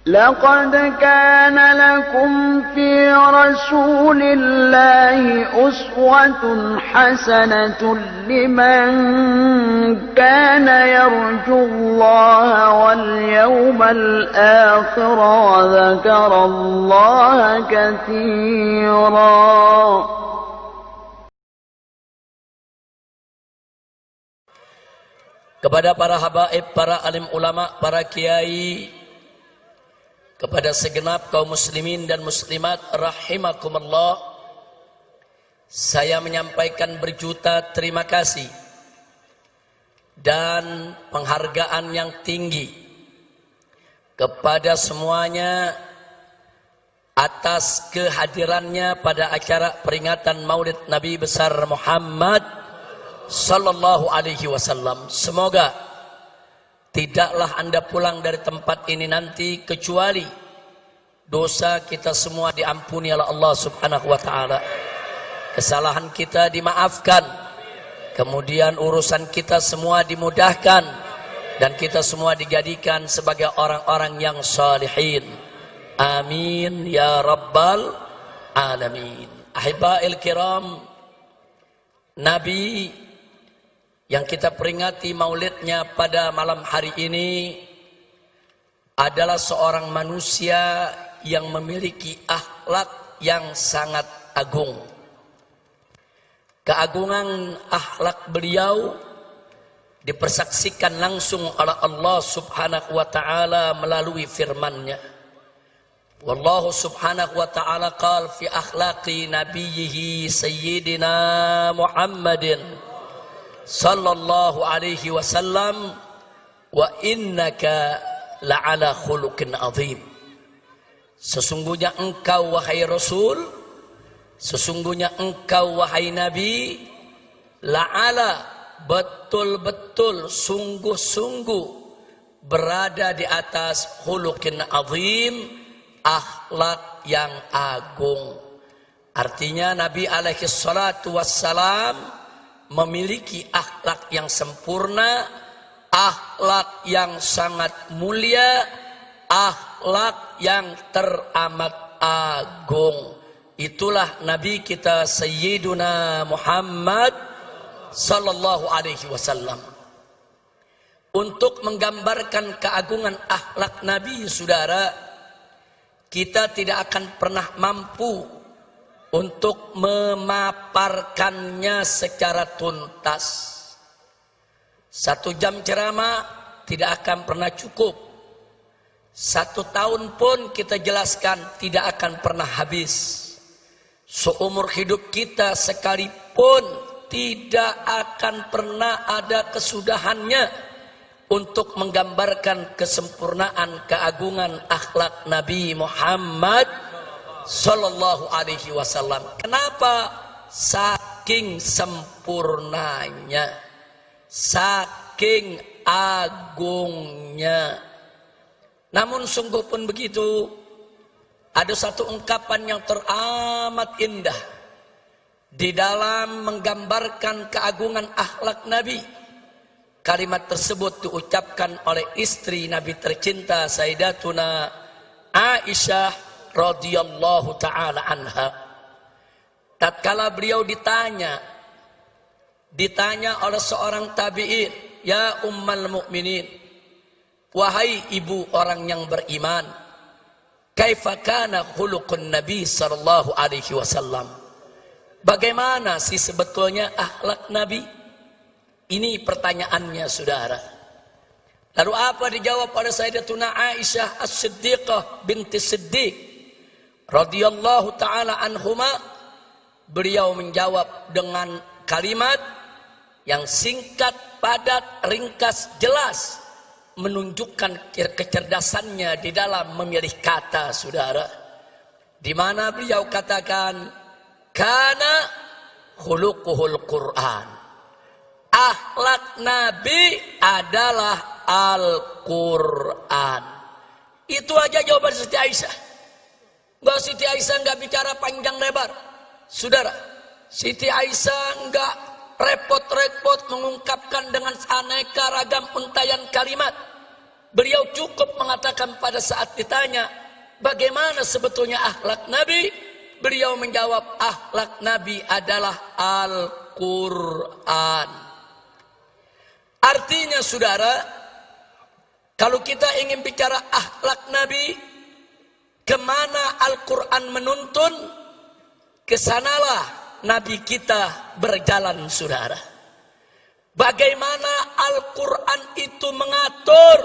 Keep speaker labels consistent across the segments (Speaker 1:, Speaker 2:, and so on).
Speaker 1: لقد كان لكم في رسول الله أسوة حسنة لمن كان يرجو الله واليوم الآخر وذكر الله كثيرا.
Speaker 2: Kepada para habaib, para alim ulama, para kiai, kepada segenap kaum muslimin dan muslimat rahimakumullah, saya menyampaikan berjuta terima kasih dan penghargaan yang tinggi kepada semuanya atas kehadirannya pada acara peringatan Maulid Nabi besar Muhammad sallallahu alaihi wasallam. Semoga tidaklah Anda pulang dari tempat ini nanti kecuali dosa kita semua diampuni oleh Allah subhanahu wa ta'ala, kesalahan kita dimaafkan, kemudian urusan kita semua dimudahkan, dan kita semua dijadikan sebagai orang-orang yang salihin. Amin ya rabbal alamin. Ahibail kiram, Nabi yang kita peringati maulidnya pada malam hari ini adalah seorang manusia yang memiliki akhlak yang sangat agung. Keagungan akhlak beliau dipersaksikan langsung oleh Allah subhanahu wa ta'ala melalui firman-Nya. Wallahu subhanahu wa ta'ala qala fi akhlaqi nabiyhi sayyidina Muhammadin sallallahu alaihi wasallam wa innaka la'ala khuluqin azim. Sesungguhnya engkau wahai Rasul, sesungguhnya engkau wahai Nabi, la'ala, betul-betul, sungguh-sungguh berada di atas khuluqin azim, akhlak yang agung. Artinya Nabi alaihi salatu wassalam memiliki akhlak yang sempurna, akhlak yang sangat mulia, akhlak yang teramat agung. Itulah Nabi kita Sayyiduna Muhammad sallallahu alaihi wasallam. Untuk menggambarkan keagungan akhlak Nabi, saudara, kita tidak akan pernah mampu untuk memaparkannya secara tuntas. 1 jam ceramah tidak akan pernah cukup. 1 tahun pun kita jelaskan tidak akan pernah habis. Seumur hidup kita sekalipun tidak akan pernah ada kesudahannya untuk menggambarkan kesempurnaan keagungan akhlak Nabi Muhammad sallallahu alaihi wasallam. Kenapa? Saking sempurnanya, saking agungnya. Namun sungguh pun begitu, ada satu ungkapan yang teramat indah di dalam menggambarkan keagungan akhlak Nabi. Kalimat tersebut diucapkan oleh istri Nabi tercinta Sayyidatuna Aisyah radhiyallahu ta'ala anha. Tatkala beliau ditanya oleh seorang tabi'in, ya ummal mu'minin, wahai ibu orang yang beriman, kaifa kana khuluqun nabi sallallahu alaihi wasallam, bagaimana sih sebetulnya akhlak Nabi? Ini pertanyaannya, saudara. Lalu apa dijawab oleh Sayyidatuna Aisyah As-Siddiqah binti Siddiq radhiyallahu ta'ala anhuma? Beliau menjawab dengan kalimat yang singkat, padat, ringkas, jelas, menunjukkan kecerdasannya di dalam memilih kata, saudara. Di mana beliau katakan, kana khuluquhul Qur'an, akhlak Nabi adalah Al-Quran. Itu aja jawaban Siti Aisyah. Siti Aisyah nggak bicara panjang lebar, saudara. Siti Aisyah nggak repot-repot mengungkapkan dengan aneka ragam untayan kalimat. Beliau cukup mengatakan pada saat ditanya, bagaimana sebetulnya akhlak Nabi? Beliau menjawab, akhlak Nabi adalah Al-Quran. Artinya saudara, kalau kita ingin bicara akhlak Nabi, kemana Al-Quran menuntun, kesanalah Nabi kita berjalan saudara. Bagaimana Al-Quran itu mengatur,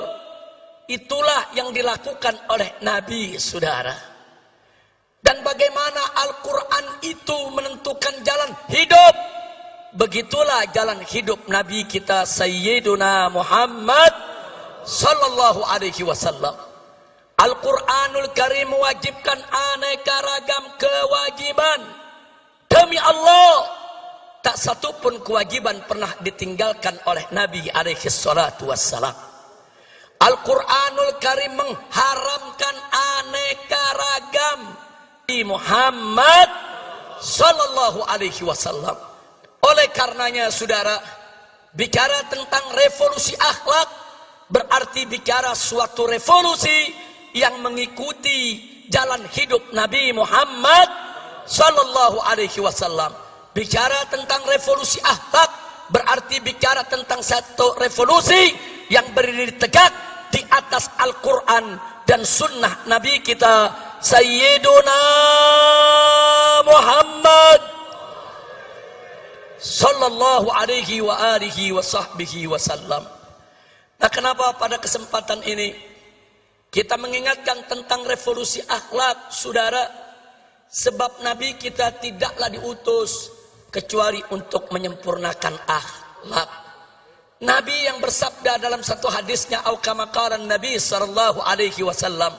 Speaker 2: itulah yang dilakukan oleh Nabi saudara. Dan bagaimana Al-Quran itu menentukan jalan hidup, begitulah jalan hidup Nabi kita Sayyiduna Muhammad sallallahu alaihi wasallam. Al-Quranul Karim mewajibkan aneka ragam kewajiban. Demi Allah, tak satu pun kewajiban pernah ditinggalkan oleh Nabi alaihi salatu wassalam. Al-Quranul Karim mengharamkan aneka ragam di Muhammad sallallahu alaihi wasallam. Oleh karenanya saudara, bicara tentang revolusi akhlak berarti bicara suatu revolusi yang mengikuti jalan hidup Nabi Muhammad sallallahu alaihi wasallam. Bicara tentang revolusi akhlak berarti bicara tentang satu revolusi yang berdiri tegak di atas Al-Quran dan sunnah Nabi kita Sayyiduna Muhammad sallallahu alaihi wa alihi wa sahbihi wasallam. Nah, kenapa pada kesempatan ini kita mengingatkan tentang revolusi akhlak saudara? Sebab Nabi kita tidaklah diutus kecuali untuk menyempurnakan akhlak. Nabi yang bersabda dalam satu hadisnya, au kama qala Nabi sallallahu alaihi wasallam,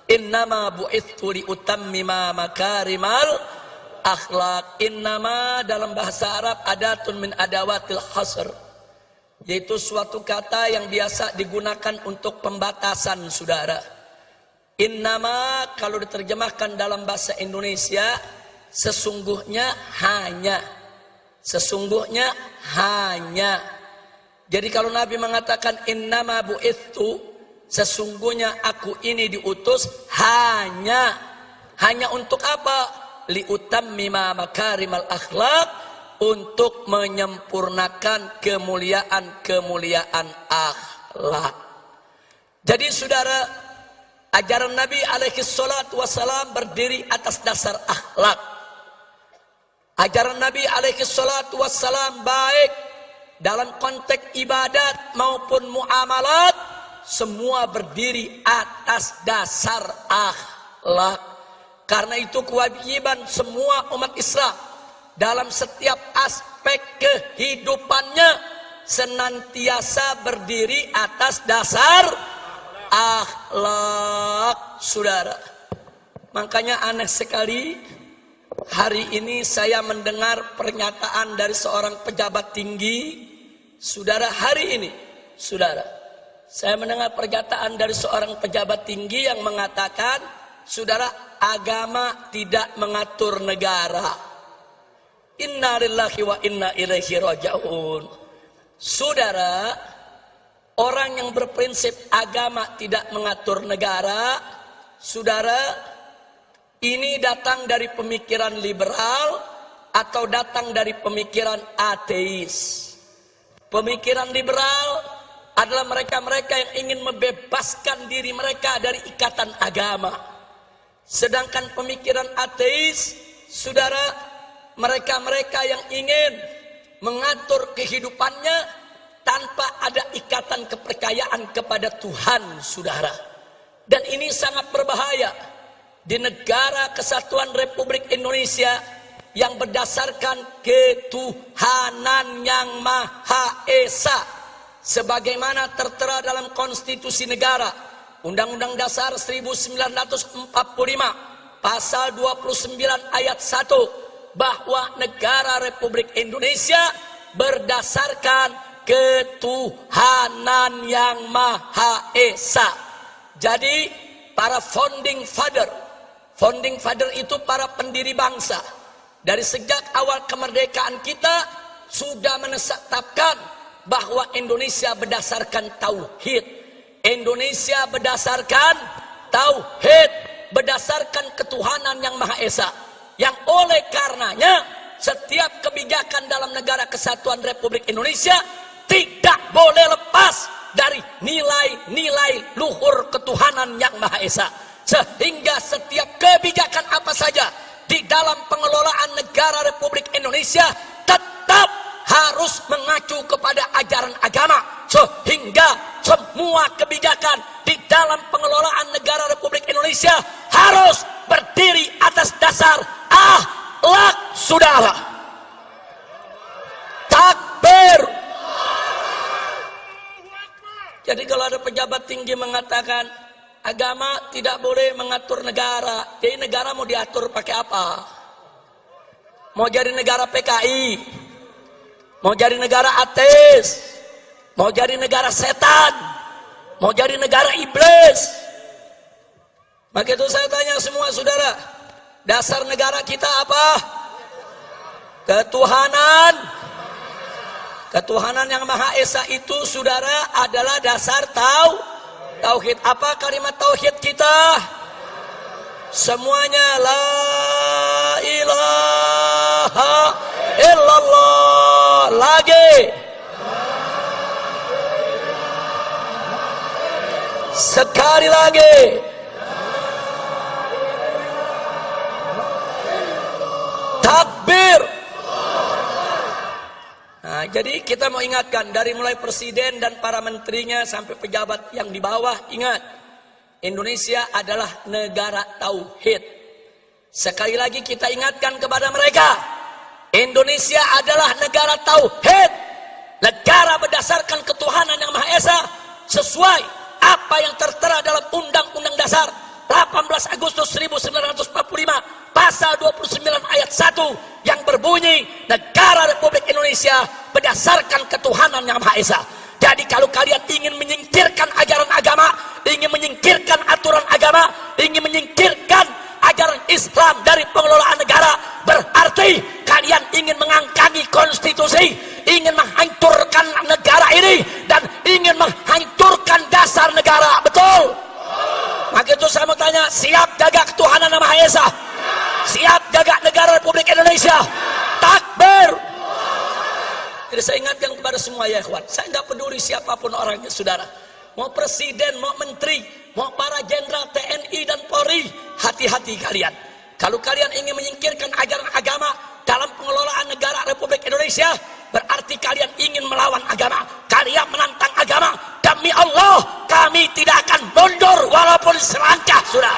Speaker 2: innama bu'ithu li utammima makarimal akhlak. Innama dalam bahasa Arab adatun min adawatil hasr, yaitu suatu kata yang biasa digunakan untuk pembatasan saudara. Innama kalau diterjemahkan dalam bahasa Indonesia, sesungguhnya hanya. Sesungguhnya hanya. Jadi kalau Nabi mengatakan innama bu'ithu, sesungguhnya aku ini diutus hanya. Hanya untuk apa? Liutammima makarimal akhlak, untuk menyempurnakan kemuliaan-kemuliaan akhlak. Jadi saudara, ajaran Nabi alaihi salatu wassalam berdiri atas dasar akhlak. Ajaran Nabi alaihi salatu wassalam baik dalam konteks ibadat maupun muamalat, semua berdiri atas dasar akhlak. Karena itu kewajiban semua umat Islam dalam setiap aspek kehidupannya senantiasa berdiri atas dasar akhlak saudara. Makanya aneh sekali, hari ini saya mendengar pernyataan dari seorang pejabat tinggi saudara. Hari ini saudara, saya mendengar pernyataan dari seorang pejabat tinggi yang mengatakan, saudara, agama tidak mengatur negara. Inna lillahi wa inna ilaihi raji'un. Saudara, orang yang berprinsip agama tidak mengatur negara, saudara, ini datang dari pemikiran liberal atau datang dari pemikiran ateis. Pemikiran liberal adalah mereka-mereka yang ingin membebaskan diri mereka dari ikatan agama. Sedangkan pemikiran ateis, saudara, mereka-mereka yang ingin mengatur kehidupannya tanpa ada ikatan kepercayaan kepada Tuhan, saudara. Dan ini sangat berbahaya di negara kesatuan Republik Indonesia yang berdasarkan ketuhanan yang Maha Esa, sebagaimana tertera dalam konstitusi negara Undang-Undang Dasar 1945 pasal 29 ayat 1, bahwa negara Republik Indonesia berdasarkan ketuhanan yang Maha Esa. Jadi para founding father itu para pendiri bangsa, dari sejak awal kemerdekaan kita sudah menetapkan bahwa Indonesia berdasarkan tauhid. Indonesia berdasarkan tauhid, berdasarkan ketuhanan yang Maha Esa, yang oleh karenanya setiap kebijakan dalam negara kesatuan Republik Indonesia tidak boleh lepas dari nilai-nilai luhur ketuhanan yang Maha Esa, sehingga setiap kebijakan apa saja di dalam pengelolaan negara Republik Indonesia tetap harus mengacu kepada ajaran agama, sehingga semua kebijakan di dalam pengelolaan negara Republik Indonesia harus berdiri atas dasar akhlak, saudara. Takbir. Jadi kalau ada pejabat tinggi mengatakan agama tidak boleh mengatur negara, jadi negara mau diatur pakai apa? Mau jadi negara PKI, mau jadi negara ateis, mau jadi negara setan, mau jadi negara iblis. Maka itu saya tanya semua saudara, dasar negara kita apa? Ketuhanan. Ketuhanan yang Maha Esa itu saudara adalah dasar tauhid. Apa kalimat tauhid kita? Semuanya la ilaha illallah. Lagi. Sekali lagi. Takbir. Nah, jadi kita mau ingatkan dari mulai presiden dan para menterinya sampai pejabat yang di bawah, ingat, Indonesia adalah negara tauhid. Sekali lagi kita ingatkan kepada mereka, Indonesia adalah negara tauhid, negara berdasarkan ketuhanan yang Maha Esa, sesuai apa yang tertera dalam Undang-Undang Dasar 18 Agustus 1945 pasal 29 ayat 1 yang berbunyi negara Republik Indonesia berdasarkan ketuhanan yang Maha Esa. Jadi kalau kalian ingin menyingkirkan ajaran agama, ingin menyingkirkan aturan agama, ingin menyingkirkan ajaran Islam dari pengelolaan negara, berarti kalian ingin mengangkangi konstitusi, ingin menghancurkan negara ini, dan ingin menghancurkan dasar negara. Betul? Maka itu saya mau tanya, siap jaga ketuhanan yang Maha Esa? Siap jaga negara Republik Indonesia? Takbir. Jadi saya ingatkan kepada semua ya ikhwan, saya nggak peduli siapapun orangnya saudara, mau presiden, mau menteri, mau para jenderal TNI dan Polri, hati-hati kalian. Kalau kalian ingin menyingkirkan ajaran agama dalam pengelolaan negara Republik Indonesia, berarti kalian ingin melawan agama, kalian menantang agama. Demi Allah, kami tidak akan mundur walaupun selangkah, saudara.